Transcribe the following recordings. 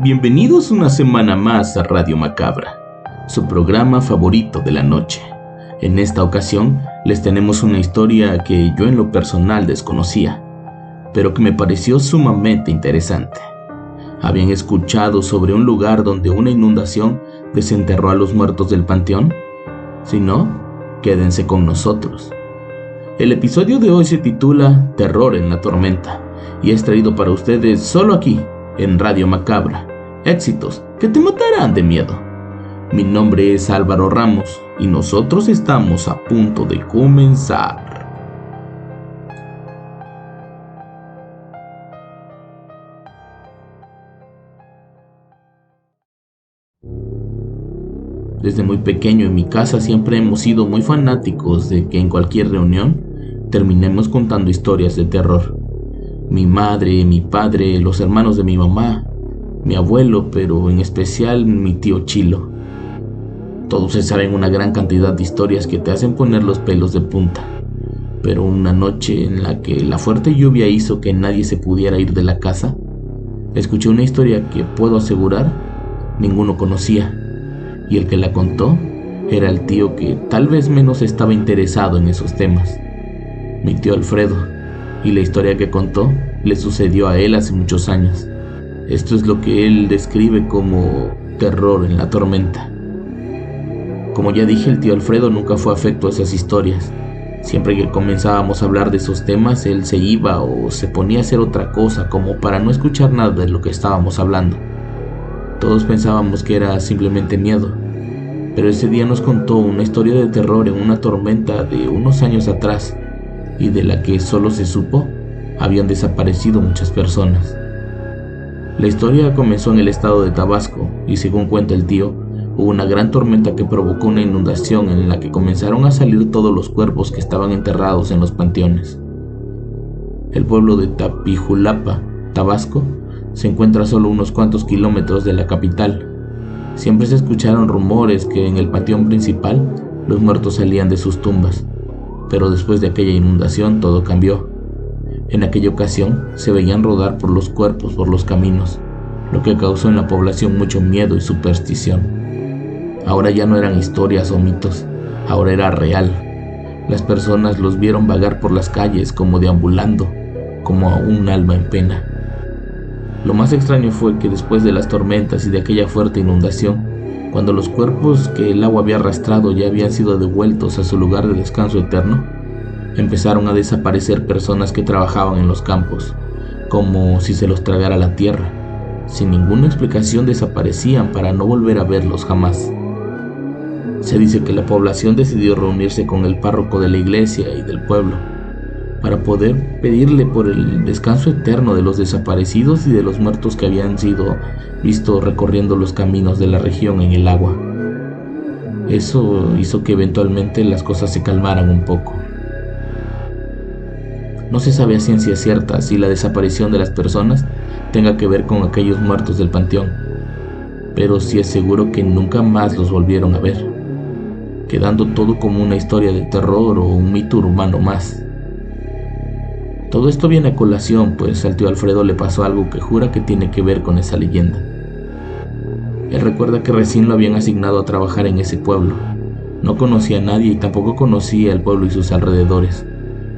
Bienvenidos una semana más a Radio Macabra, su programa favorito de la noche. En esta ocasión les tenemos una historia que yo en lo personal desconocía, pero que me pareció sumamente interesante. ¿Habían escuchado sobre un lugar donde una inundación desenterró a los muertos del panteón? Si no, quédense con nosotros. El episodio de hoy se titula Terror en la Tormenta y es traído para ustedes solo aquí, en Radio Macabra. Éxitos que te matarán de miedo. Mi nombre es Álvaro Ramos y nosotros estamos a punto de comenzar. Desde muy pequeño en mi casa siempre hemos sido muy fanáticos de que en cualquier reunión terminemos contando historias de terror. Mi madre, mi padre, los hermanos de mi mamá, mi abuelo, pero en especial mi tío Chilo. Todos se saben una gran cantidad de historias que te hacen poner los pelos de punta. Pero una noche en la que la fuerte lluvia hizo que nadie se pudiera ir de la casa, escuché una historia que puedo asegurar ninguno conocía. Y el que la contó era el tío que tal vez menos estaba interesado en esos temas, mi tío Alfredo, y la historia que contó le sucedió a él hace muchos años. Esto es lo que él describe como terror en la tormenta. Como ya dije, el tío Alfredo nunca fue afecto a esas historias. Siempre que comenzábamos a hablar de esos temas, él se iba o se ponía a hacer otra cosa como para no escuchar nada de lo que estábamos hablando. Todos pensábamos que era simplemente miedo, pero ese día nos contó una historia de terror en una tormenta de unos años atrás y de la que solo se supo habían desaparecido muchas personas. La historia comenzó en el estado de Tabasco y según cuenta el tío, hubo una gran tormenta que provocó una inundación en la que comenzaron a salir todos los cuerpos que estaban enterrados en los panteones. El pueblo de Tapijulapa, Tabasco, se encuentra a solo unos cuantos kilómetros de la capital. Siempre se escucharon rumores que en el panteón principal los muertos salían de sus tumbas, pero después de aquella inundación todo cambió. En aquella ocasión se veían rodar por los cuerpos por los caminos, lo que causó en la población mucho miedo y superstición. Ahora ya no eran historias o mitos, ahora era real. Las personas los vieron vagar por las calles como deambulando, como a un alma en pena. Lo más extraño fue que después de las tormentas y de aquella fuerte inundación, cuando los cuerpos que el agua había arrastrado ya habían sido devueltos a su lugar de descanso eterno, empezaron a desaparecer personas que trabajaban en los campos, como si se los tragara la tierra. Sin ninguna explicación desaparecían para no volver a verlos jamás. Se dice que la población decidió reunirse con el párroco de la iglesia y del pueblo, para poder pedirle por el descanso eterno de los desaparecidos y de los muertos que habían sido vistos recorriendo los caminos de la región en el agua. Eso hizo que eventualmente las cosas se calmaran un poco. No se sabe a ciencia cierta si la desaparición de las personas tenga que ver con aquellos muertos del panteón, pero sí es seguro que nunca más los volvieron a ver, quedando todo como una historia de terror o un mito urbano más. Todo esto viene a colación, pues al tío Alfredo le pasó algo que jura que tiene que ver con esa leyenda. Él recuerda que recién lo habían asignado a trabajar en ese pueblo. No conocía a nadie y tampoco conocía el pueblo y sus alrededores,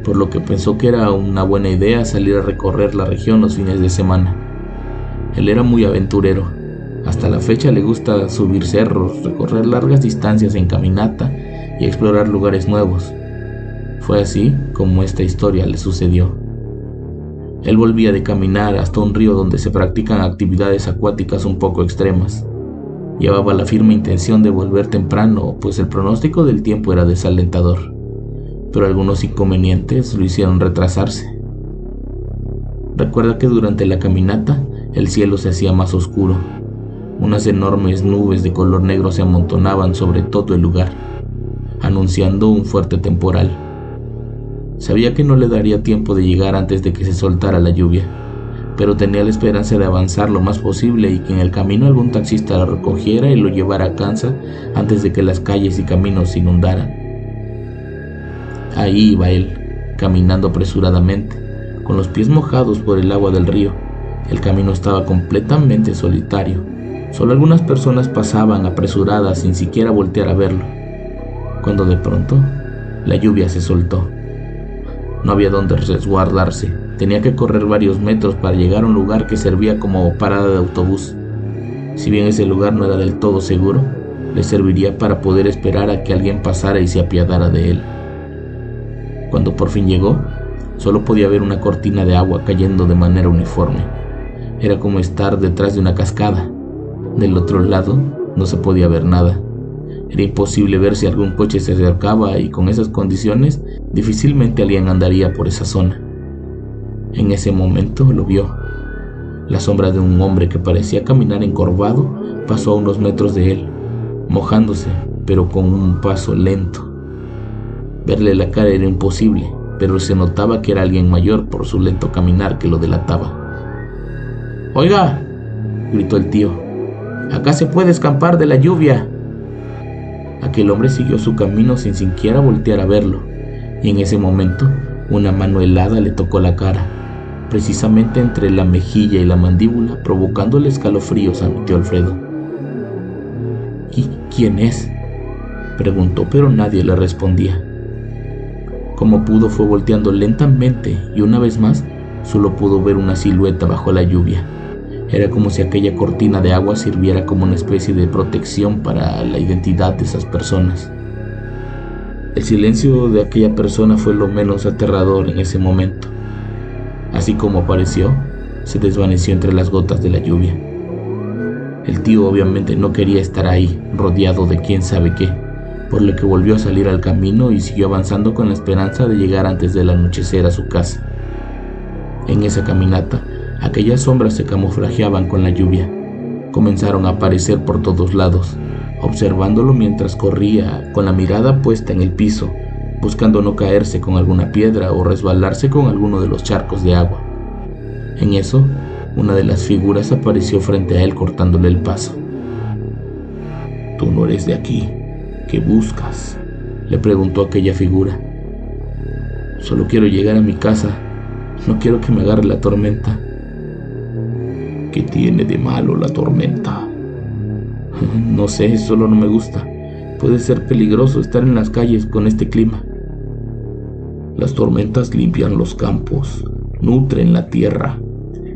por lo que pensó que era una buena idea salir a recorrer la región los fines de semana. Él era muy aventurero. Hasta la fecha le gusta subir cerros, recorrer largas distancias en caminata y explorar lugares nuevos. Fue así como esta historia le sucedió. Él volvía de caminar hasta un río donde se practican actividades acuáticas un poco extremas. Llevaba la firme intención de volver temprano, pues el pronóstico del tiempo era desalentador, pero algunos inconvenientes lo hicieron retrasarse. Recuerda que durante la caminata el cielo se hacía más oscuro. Unas enormes nubes de color negro se amontonaban sobre todo el lugar, anunciando un fuerte temporal. Sabía que no le daría tiempo de llegar antes de que se soltara la lluvia, pero tenía la esperanza de avanzar lo más posible y que en el camino algún taxista lo recogiera y lo llevara a casa antes de que las calles y caminos se inundaran. Ahí iba él, caminando apresuradamente, con los pies mojados por el agua del río, El camino estaba completamente solitario. Solo algunas personas pasaban apresuradas sin siquiera voltear a verlo, cuando de pronto la lluvia se soltó. No había dónde resguardarse. Tenía que correr varios metros para llegar a un lugar que servía como parada de autobús. Si bien ese lugar no era del todo seguro, le serviría para poder esperar a que alguien pasara y se apiadara de él. Cuando por fin llegó, solo podía ver una cortina de agua cayendo de manera uniforme. Era como estar detrás de una cascada. Del otro lado no se podía ver nada. Era imposible ver si algún coche se acercaba y con esas condiciones difícilmente alguien andaría por esa zona. En ese momento lo vio. La sombra de un hombre que parecía caminar encorvado pasó a unos metros de él, mojándose, pero con un paso lento. Verle la cara era imposible, pero se notaba que era alguien mayor por su lento caminar que lo delataba. «¡Oiga!», gritó el tío. «¡Acá se puede escapar de la lluvia!». Aquel hombre siguió su camino sin siquiera voltear a verlo, y en ese momento una mano helada le tocó la cara, precisamente entre la mejilla y la mandíbula, provocándole escalofríos a mi tío Alfredo. «¿Y quién es?», preguntó, pero nadie le respondía. Como pudo fue volteando lentamente y una vez más solo pudo ver una silueta bajo la lluvia. Era como si aquella cortina de agua sirviera como una especie de protección para la identidad de esas personas. El silencio de aquella persona fue lo menos aterrador en ese momento. Así como apareció, se desvaneció entre las gotas de la lluvia. El tío obviamente no quería estar ahí, rodeado de quién sabe qué, por lo que volvió a salir al camino y siguió avanzando con la esperanza de llegar antes del anochecer a su casa. En esa caminata, aquellas sombras se camuflajeaban con la lluvia. Comenzaron a aparecer por todos lados, observándolo mientras corría con la mirada puesta en el piso, buscando no caerse con alguna piedra o resbalarse con alguno de los charcos de agua. En eso, una de las figuras apareció frente a él cortándole el paso. «Tú no eres de aquí. ¿Qué buscas?», le preguntó aquella figura. «Solo quiero llegar a mi casa. No quiero que me agarre la tormenta». «¿Qué tiene de malo la tormenta?». «No sé, solo no me gusta. Puede ser peligroso estar en las calles con este clima». «Las tormentas limpian los campos, nutren la tierra,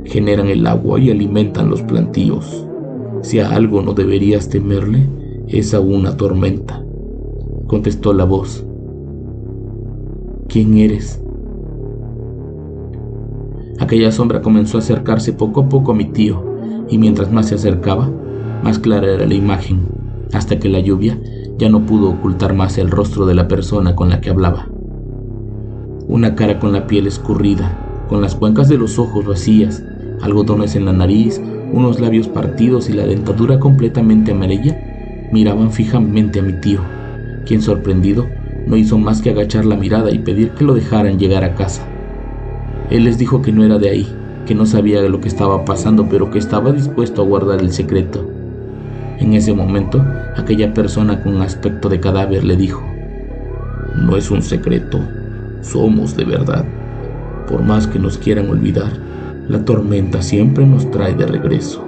generan el agua y alimentan los plantíos. Si a algo no deberías temerle, es a una tormenta», contestó la voz. «¿Quién eres?». Aquella sombra comenzó a acercarse poco a poco a mi tío, y mientras más se acercaba, más clara era la imagen, hasta que la lluvia ya no pudo ocultar más el rostro de la persona con la que hablaba. Una cara con la piel escurrida, con las cuencas de los ojos vacías, algodones en la nariz, unos labios partidos y la dentadura completamente amarilla, miraban fijamente a mi tío, quien, sorprendido, no hizo más que agachar la mirada y pedir que lo dejaran llegar a casa. Él les dijo que no era de ahí, que no sabía lo que estaba pasando, pero que estaba dispuesto a guardar el secreto. En ese momento, aquella persona con aspecto de cadáver le dijo: «No es un secreto, somos de verdad. Por más que nos quieran olvidar, la tormenta siempre nos trae de regreso».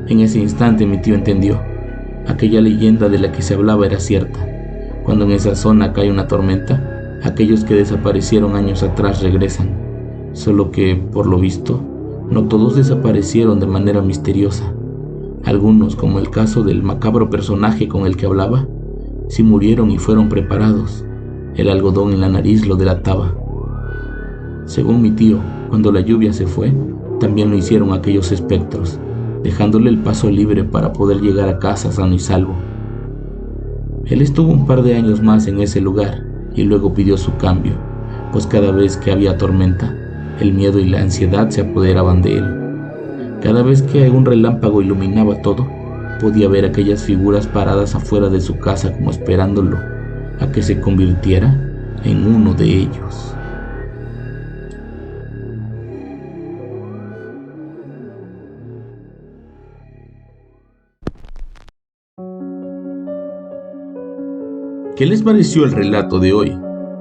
En ese instante mi tío entendió. Aquella leyenda de la que se hablaba era cierta. Cuando en esa zona cae una tormenta, aquellos que desaparecieron años atrás regresan. Solo que, por lo visto, no todos desaparecieron de manera misteriosa. Algunos, como el caso del macabro personaje con el que hablaba, sí murieron y fueron preparados. El algodón en la nariz lo delataba. Según mi tío, cuando la lluvia se fue, también lo hicieron aquellos espectros, dejándole el paso libre para poder llegar a casa sano y salvo. Él estuvo un par de años más en ese lugar y luego pidió su cambio, pues cada vez que había tormenta, el miedo y la ansiedad se apoderaban de él. Cada vez que un relámpago iluminaba todo, podía ver aquellas figuras paradas afuera de su casa como esperándolo a que se convirtiera en uno de ellos. ¿Qué les pareció el relato de hoy?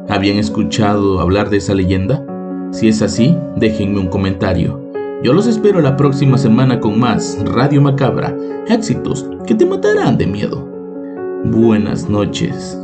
¿Habían escuchado hablar de esa leyenda? Si es así, déjenme un comentario. Yo los espero la próxima semana con más Radio Macabra, éxitos que te matarán de miedo. Buenas noches.